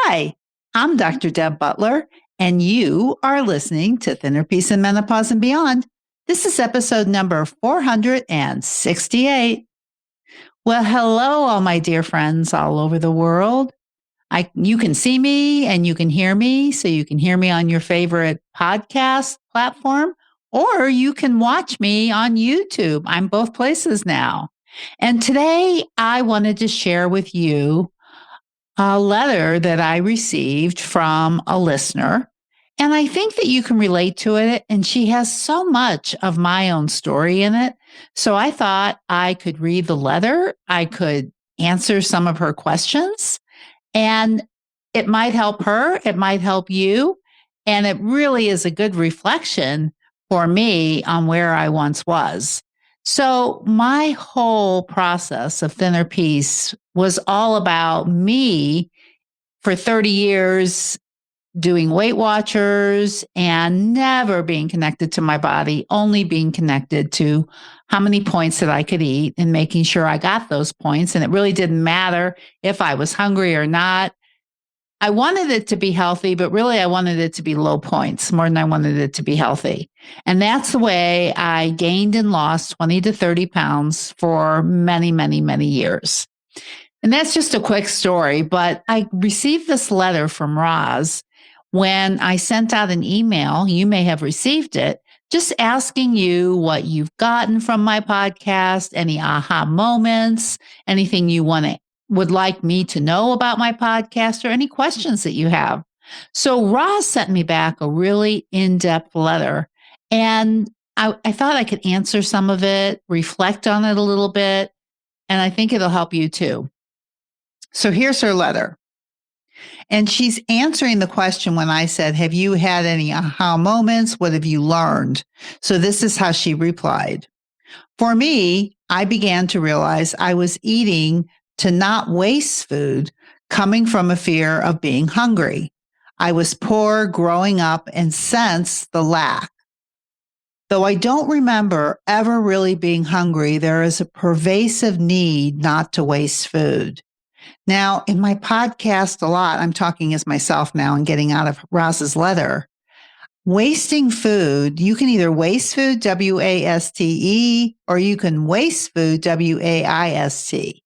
Hi, I'm Dr. Deb Butler, and you are listening to Thinner Peace and Menopause and Beyond. This is episode number 468. Well, hello, all my dear friends all over the world. You can see me and you can hear me, so you can hear me on your favorite podcast platform, or you can watch me on YouTube. I'm both places now. And today I wanted to share with you a letter that I received from a listener. And I think that you can relate to it. And she has so much of my own story in it. So I thought I could read the letter, I could answer some of her questions, and it might help her, it might help you. And it really is a good reflection for me on where I once was. So, my whole process of Thinner Peace was all about me for 30 years doing Weight Watchers and never being connected to my body, only being connected to how many points that I could eat and making sure I got those points. And it really didn't matter if I was hungry or not. I wanted it to be healthy, but really I wanted it to be low points more than I wanted it to be healthy. And that's the way I gained and lost 20 to 30 pounds for many, many, many years. And that's just a quick story, but I received this letter from Roz when I sent out an email. You may have received it, just asking you what you've gotten from my podcast, any aha moments, anything you would like me to know about my podcast, or any questions that you have. So Roz sent me back a really in-depth letter, and I thought I could answer some of it, reflect on it a little bit, and I think it'll help you too. So here's her letter. And she's answering the question when I said, have you had any aha moments? What have you learned? So this is how she replied. For me, I began to realize I was eating to not waste food, coming from a fear of being hungry. I was poor growing up and sensed the lack. Though I don't remember ever really being hungry, there is a pervasive need not to waste food. Now, in my podcast a lot, I'm talking as myself now and getting out of Roz's letter. Wasting food, you can either waste food, W-A-S-T-E, or you can waste food, W-A-I-S-T.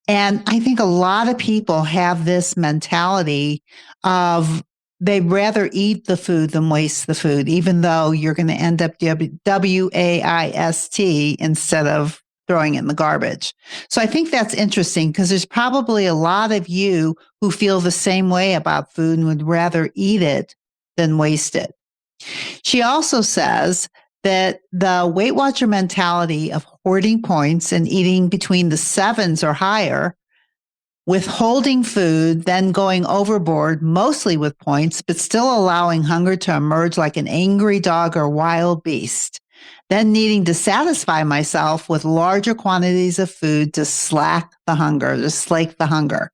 And I think a lot of people have this mentality of they'd rather eat the food than waste the food, even though you're going to end up W-A-I-S-T instead of throwing it in the garbage. So I think that's interesting because there's probably a lot of you who feel the same way about food and would rather eat it than waste it. She also says that the Weight Watcher mentality of hoarding points and eating between the 7s or higher, withholding food, then going overboard, mostly with points, but still allowing hunger to emerge like an angry dog or wild beast, then needing to satisfy myself with larger quantities of food to slake the hunger.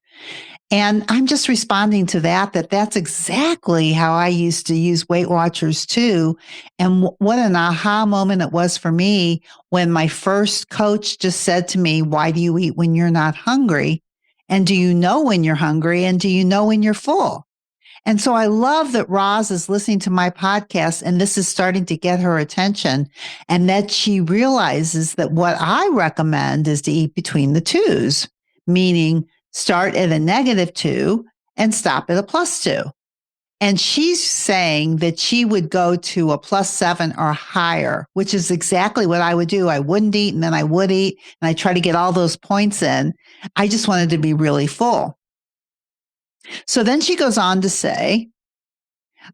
And I'm just responding to that's exactly how I used to use Weight Watchers too. And what an aha moment it was for me when my first coach just said to me, why do you eat when you're not hungry? And do you know when you're hungry? And do you know when you're full? And so I love that Roz is listening to my podcast and this is starting to get her attention, and that she realizes that what I recommend is to eat between the 2s, meaning start at a -2 and stop at a +2. And she's saying that she would go to a +7 or higher, which is exactly what I would do. I wouldn't eat and then I would eat and I try to get all those points in. I just wanted to be really full. So then she goes on to say,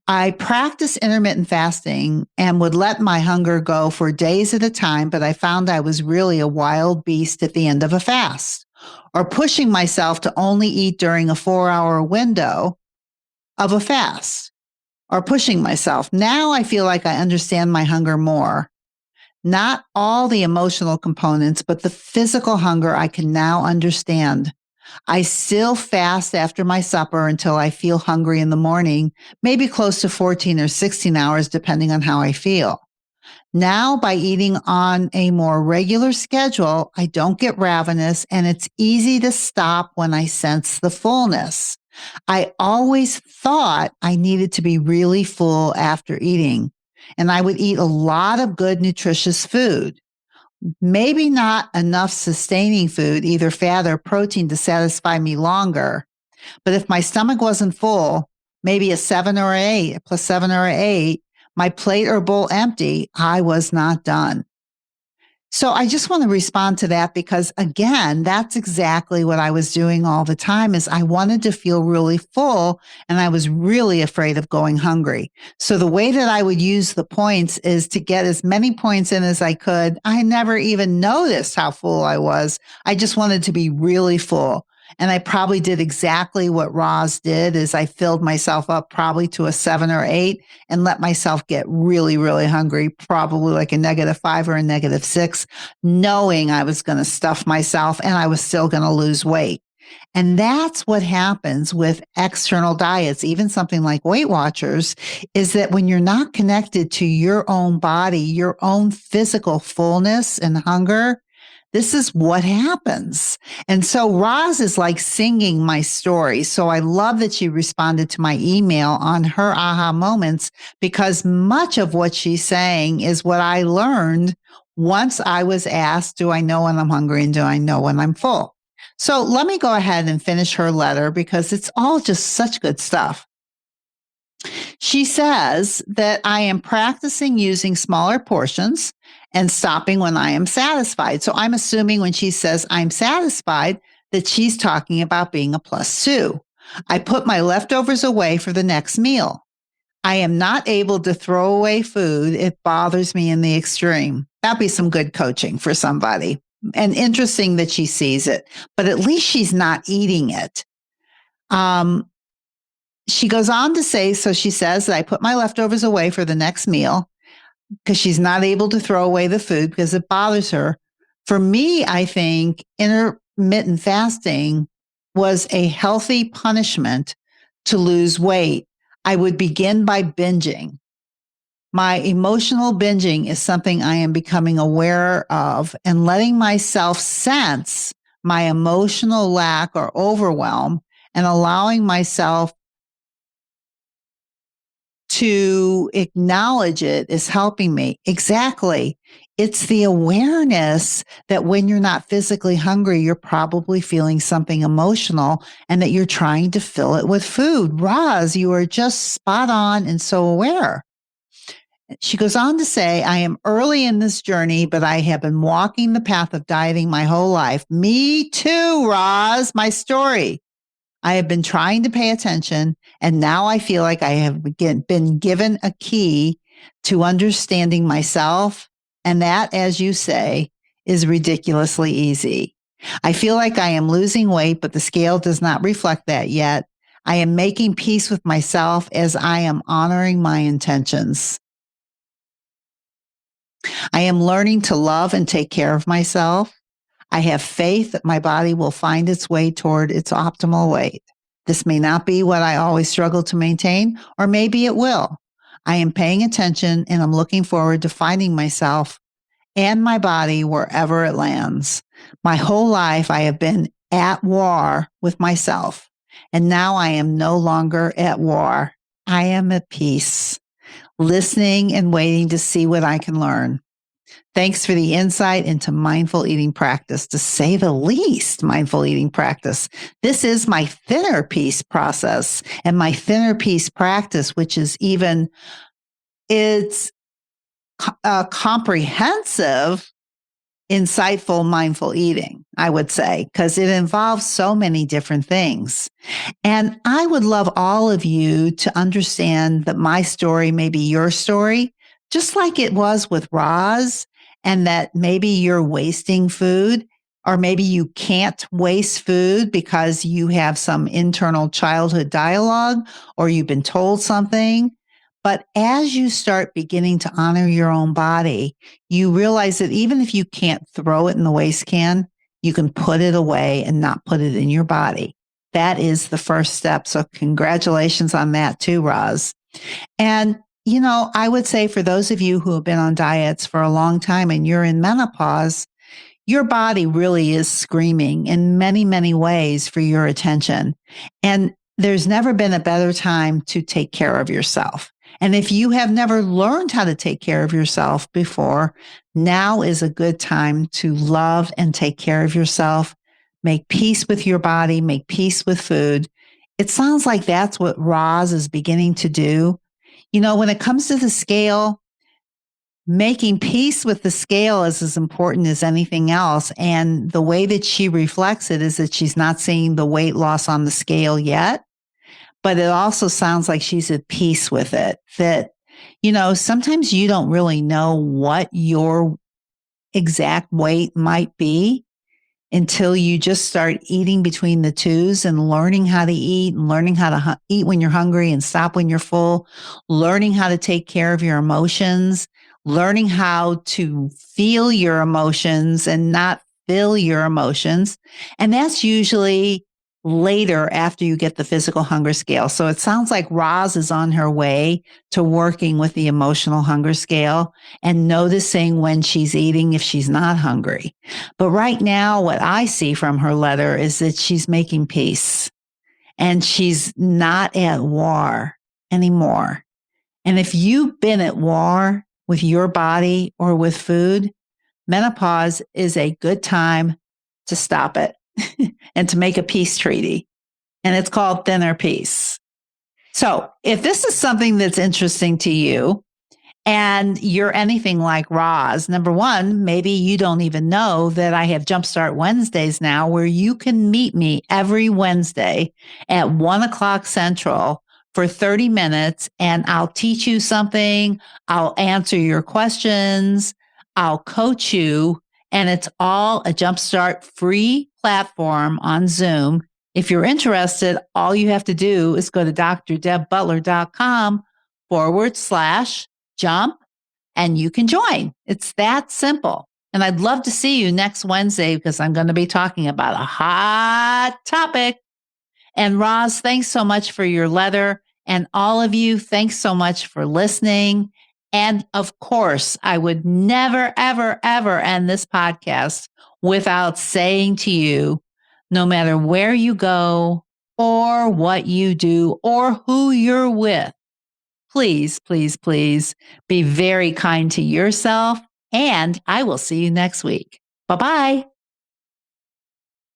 I practice intermittent fasting and would let my hunger go for days at a time, but I found I was really a wild beast at the end of a fast, or pushing myself to only eat during a 4-hour window of a fast, or pushing myself. Now I feel like I understand my hunger more. Not all the emotional components, but the physical hunger I can now understand. I still fast after my supper until I feel hungry in the morning, maybe close to 14 or 16 hours, depending on how I feel. Now, by eating on a more regular schedule, I don't get ravenous and it's easy to stop when I sense the fullness. I always thought I needed to be really full after eating, and I would eat a lot of good, nutritious food. Maybe not enough sustaining food, either fat or protein, to satisfy me longer. But if my stomach wasn't full, maybe a 7 or 8, plus 7 or 8, my plate or bowl empty, I was not done. So I just want to respond to that because again, that's exactly what I was doing all the time is I wanted to feel really full and I was really afraid of going hungry. So the way that I would use the points is to get as many points in as I could. I never even noticed how full I was. I just wanted to be really full. And I probably did exactly what Roz did is I filled myself up probably to a 7 or 8 and let myself get really, really hungry, probably like a -5 or a -6, knowing I was going to stuff myself and I was still going to lose weight. And that's what happens with external diets, even something like Weight Watchers, is that when you're not connected to your own body, your own physical fullness and hunger, this is what happens. And so Roz is like singing my story. So I love that she responded to my email on her aha moments because much of what she's saying is what I learned once I was asked, do I know when I'm hungry and do I know when I'm full? So let me go ahead and finish her letter because it's all just such good stuff. She says that I am practicing using smaller portions and stopping when I am satisfied. So I'm assuming when she says I'm satisfied, that she's talking about being a +2. I put my leftovers away for the next meal. I am not able to throw away food. It bothers me in the extreme. That'd be some good coaching for somebody. And interesting that she sees it, but at least she's not eating it. She goes on to say, so she says that I put my leftovers away for the next meal because she's not able to throw away the food because it bothers her. For me, I think intermittent fasting was a healthy punishment to lose weight. I would begin by binging. My emotional binging is something I am becoming aware of and letting myself sense my emotional lack or overwhelm and allowing myself to acknowledge it is helping me. Exactly. It's the awareness that when you're not physically hungry, you're probably feeling something emotional and that you're trying to fill it with food. Roz, you are just spot on and so aware. She goes on to say, I am early in this journey, but I have been walking the path of dieting my whole life. Me too, Roz, my story. I have been trying to pay attention, and now I feel like I have been given a key to understanding myself. And that, as you say, is ridiculously easy. I feel like I am losing weight, but the scale does not reflect that yet. I am making peace with myself as I am honoring my intentions. I am learning to love and take care of myself. I have faith that my body will find its way toward its optimal weight. This may not be what I always struggle to maintain, or maybe it will. I am paying attention and I'm looking forward to finding myself and my body wherever it lands. My whole life, I have been at war with myself, and now I am no longer at war. I am at peace, listening and waiting to see what I can learn. Thanks for the insight into mindful eating practice, to say the least, mindful eating practice. This is my thinner peace process and my thinner peace practice, which is even, it's comprehensive, insightful, mindful eating, I would say, because it involves so many different things. And I would love all of you to understand that my story may be your story, just like it was with Roz, and that maybe you're wasting food, or maybe you can't waste food because you have some internal childhood dialogue or you've been told something. But as you start beginning to honor your own body, you realize that even if you can't throw it in the waste can, you can put it away and not put it in your body. That is the first step. So congratulations on that too, Roz. And, you know, I would say for those of you who have been on diets for a long time and you're in menopause, your body really is screaming in many, many ways for your attention. And There's never been a better time to take care of yourself. And if you have never learned how to take care of yourself before, now is a good time to love and take care of yourself. Make peace with your body, make peace with food. It sounds like that's what Roz is beginning to do. You know, when it comes to the scale, making peace with the scale is as important as anything else. And the way that she reflects it is that she's not seeing the weight loss on the scale yet, but it also sounds like she's at peace with it. That, you know, sometimes you don't really know what your exact weight might be until you just start eating between the twos and learning how to eat and learning how to eat when you're hungry and stop when you're full, learning how to take care of your emotions, learning how to feel your emotions and not feel your emotions. And that's usually later after you get the physical hunger scale. So it sounds like Roz is on her way to working with the emotional hunger scale and noticing when she's eating if she's not hungry. But right now, what I see from her letter is that she's making peace and she's not at war anymore. And if you've been at war with your body or with food, menopause is a good time to stop it and to make a peace treaty. And it's called Thinner Peace. So if this is something that's interesting to you, and you're anything like Roz, number one, maybe you don't even know that I have Jumpstart Wednesdays now where you can meet me every Wednesday at 1:00 Central for 30 minutes and I'll teach you something. I'll answer your questions. I'll coach you. And it's all a Jumpstart free platform on Zoom. If you're interested, all you have to do is go to drdebbutler.com/jump and you can join. It's that simple. And I'd love to see you next Wednesday because I'm going to be talking about a hot topic. And Roz, thanks so much for your letter. And all of you, thanks so much for listening. And of course, I would never, ever, ever end this podcast without saying to you, no matter where you go or what you do or who you're with, please, please, please be very kind to yourself. And I will see you next week. Bye-bye.